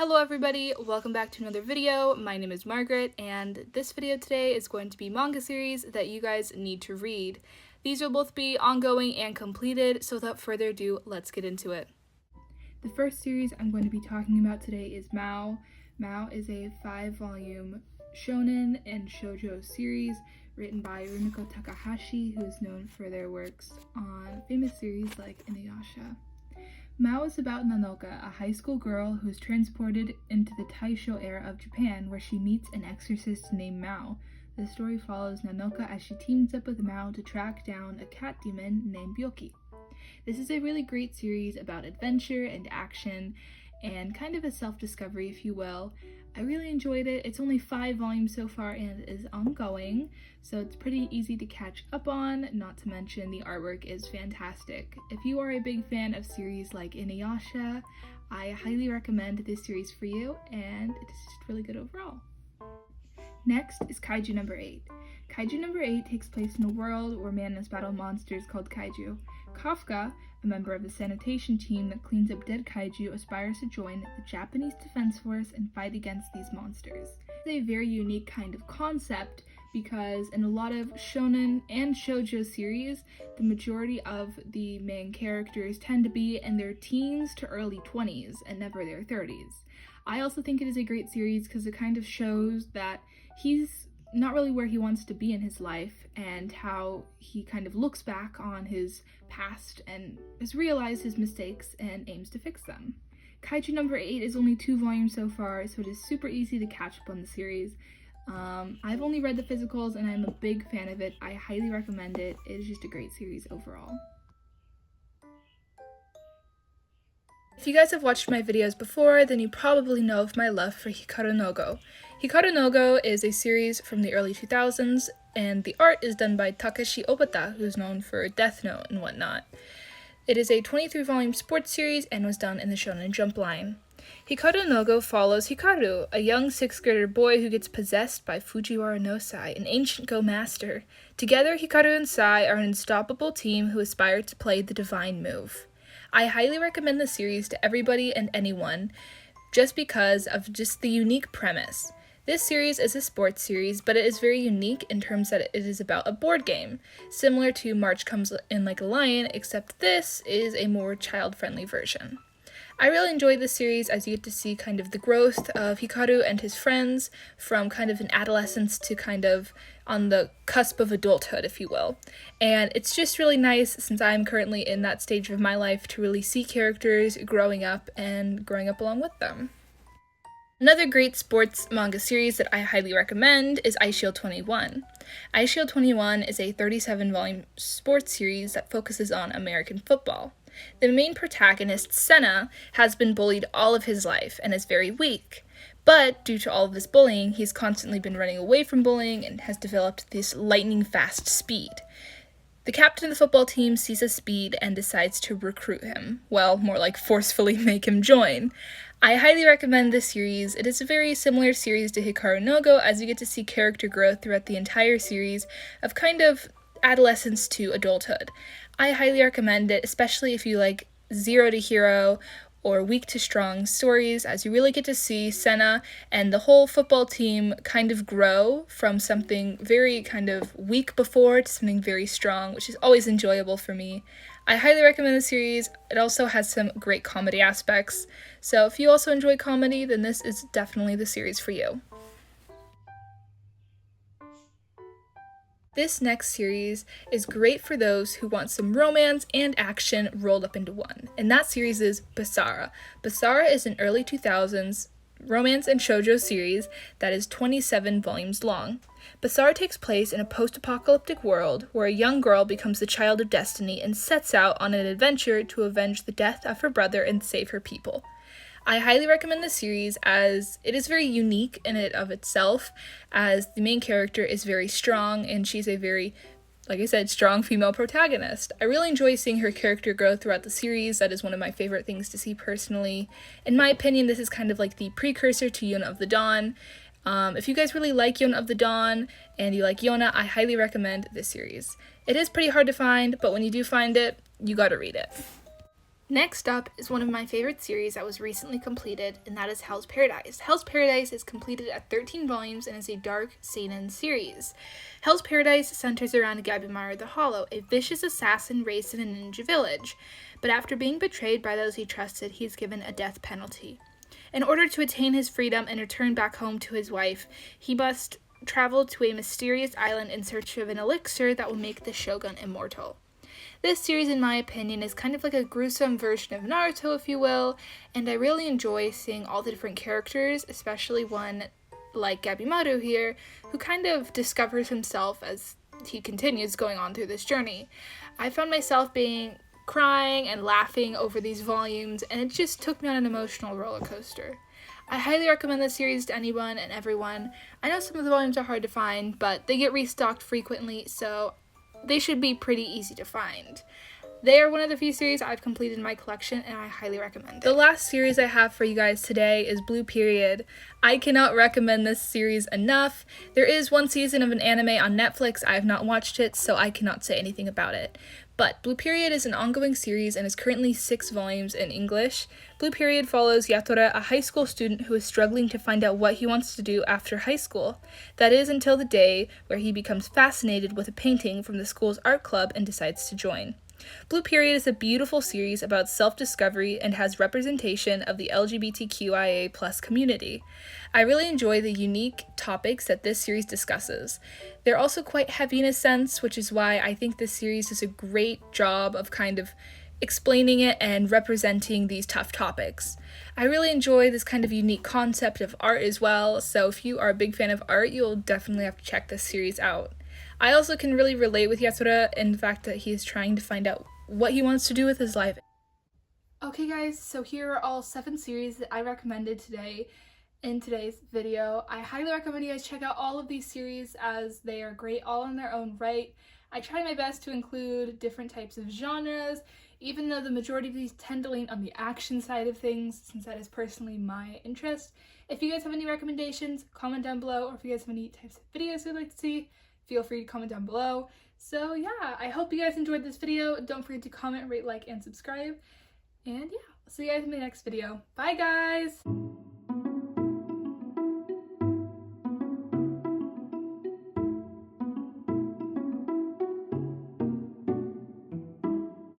Hello everybody, welcome back to another video. My name is Margaret, and this video today is going to be manga series that you guys need to read. These will both be ongoing and completed, so without further ado, let's get into it. The first series I'm going to be talking about today is Mao. Mao is a 5-volume shonen and shoujo series written by Rumiko Takahashi, who is known for their works on famous series like Inuyasha. Mao is about Nanoka, a high school girl who is transported into the Taisho era of Japan, where she meets an exorcist named Mao. The story follows Nanoka as she teams up with Mao to track down a cat demon named Byoki. This is a really great series about adventure and action, and kind of a self-discovery, if you will. I really enjoyed it. It's only 5 volumes so far and is ongoing, so it's pretty easy to catch up on, not to mention the artwork is fantastic. If you are a big fan of series like Inuyasha, I highly recommend this series for you, and it's just really good overall. Next is Kaiju No. 8. Kaiju No. 8 takes place in a world where man must battle monsters called kaiju. Kafka, a member of the sanitation team that cleans up dead kaiju, aspires to join the Japanese Defense Force and fight against these monsters. It's a very unique kind of concept because in a lot of shonen and shoujo series, the majority of the main characters tend to be in their teens to early 20s and never their 30s. I also think it is a great series because it kind of shows that he's not really where he wants to be in his life and how he kind of looks back on his past and has realized his mistakes and aims to fix them. Kaiju No. 8 is only 2 volumes so far, so it is super easy to catch up on the series. I've only read the physicals and I'm a big fan of it. I highly recommend it. It is just a great series overall. If you guys have watched my videos before, then you probably know of my love for Hikaru Nogo. Hikaru Nogo is a series from the early 2000s, and the art is done by Takeshi Obata, who's known for Death Note and whatnot. It is a 23-volume sports series and was done in the Shonen Jump line. Hikaru Nogo follows Hikaru, a young 6th grader boy who gets possessed by Fujiwara no Sai, an ancient Go master. Together, Hikaru and Sai are an unstoppable team who aspire to play the divine move. I highly recommend the series to everybody and anyone, just because of the unique premise. This series is a sports series, but it is very unique in terms that it is about a board game, similar to March Comes in Like a Lion, except this is a more child-friendly version. I really enjoyed this series as you get to see kind of the growth of Hikaru and his friends from kind of an adolescence to kind of on the cusp of adulthood, if you will. And it's just really nice, since I'm currently in that stage of my life, to really see characters growing up and growing up along with them. Another great sports manga series that I highly recommend is Eyeshield 21. Eyeshield 21 is a 37-volume sports series that focuses on American football. The main protagonist, Senna, has been bullied all of his life and is very weak. But due to all of this bullying, he's constantly been running away from bullying and has developed this lightning-fast speed. The captain of the football team sees his speed and decides to recruit him. Well, more like forcefully make him join. I highly recommend this series. It is a very similar series to Hikaru Nogo, as you get to see character growth throughout the entire series of kind of adolescence to adulthood. I highly recommend it, especially if you like zero to hero or weak to strong stories, as you really get to see Senna and the whole football team kind of grow from something very kind of weak before to something very strong, which is always enjoyable for me. I highly recommend the series. It also has some great comedy aspects, so if you also enjoy comedy, then this is definitely the series for you. This next series is great for those who want some romance and action rolled up into one, and that series is Basara. Basara is an early 2000s romance and shoujo series that is 27 volumes long. Basara takes place in a post-apocalyptic world where a young girl becomes the child of destiny and sets out on an adventure to avenge the death of her brother and save her people. I highly recommend this series as it is very unique in and of itself, as the main character is very strong and she's a very, like I said, strong female protagonist. I really enjoy seeing her character grow throughout the series. That is one of my favorite things to see personally. In my opinion, this is kind of like the precursor to Yona of the Dawn. If you guys really like Yona of the Dawn and you like Yona, I highly recommend this series. It is pretty hard to find, but when you do find it, you gotta read it. Next up is one of my favorite series that was recently completed, and that is Hell's Paradise. Hell's Paradise is completed at 13 volumes and is a dark seinen series. Hell's Paradise centers around Gabimaru the Hollow, a vicious assassin raised in a ninja village. But after being betrayed by those he trusted, he is given a death penalty. In order to attain his freedom and return back home to his wife, he must travel to a mysterious island in search of an elixir that will make the shogun immortal. This series, in my opinion, is kind of like a gruesome version of Naruto, if you will, and I really enjoy seeing all the different characters, especially one like Gabimaru here, who kind of discovers himself as he continues going on through this journey. I found myself crying and laughing over these volumes, and it just took me on an emotional roller coaster. I highly recommend this series to anyone and everyone. I know some of the volumes are hard to find, but they get restocked frequently, so they should be pretty easy to find. They are one of the few series I've completed in my collection, and I highly recommend it. The last series I have for you guys today is Blue Period. I cannot recommend this series enough. There is one season of an anime on Netflix. I have not watched it, so I cannot say anything about it. But Blue Period is an ongoing series and is currently 6 volumes in English. Blue Period follows Yatora, a high school student who is struggling to find out what he wants to do after high school. That is until the day where he becomes fascinated with a painting from the school's art club and decides to join. Blue Period is a beautiful series about self-discovery and has representation of the LGBTQIA+ community. I really enjoy the unique topics that this series discusses. They're also quite heavy in a sense, which is why I think this series does a great job of kind of explaining it and representing these tough topics. I really enjoy this kind of unique concept of art as well, so if you are a big fan of art, you'll definitely have to check this series out. I also can really relate with Yatsura in the fact that he is trying to find out what he wants to do with his life. Okay guys, so here are all 7 series that I recommended today in today's video. I highly recommend you guys check out all of these series as they are great all in their own right. I try my best to include different types of genres, even though the majority of these tend to lean on the action side of things, since that is personally my interest. If you guys have any recommendations, comment down below, or if you guys have any types of videos you'd like to see, feel free to comment down below. So yeah, I hope you guys enjoyed this video. Don't forget to comment, rate, like, and subscribe. And yeah, I'll see you guys in the next video. Bye guys!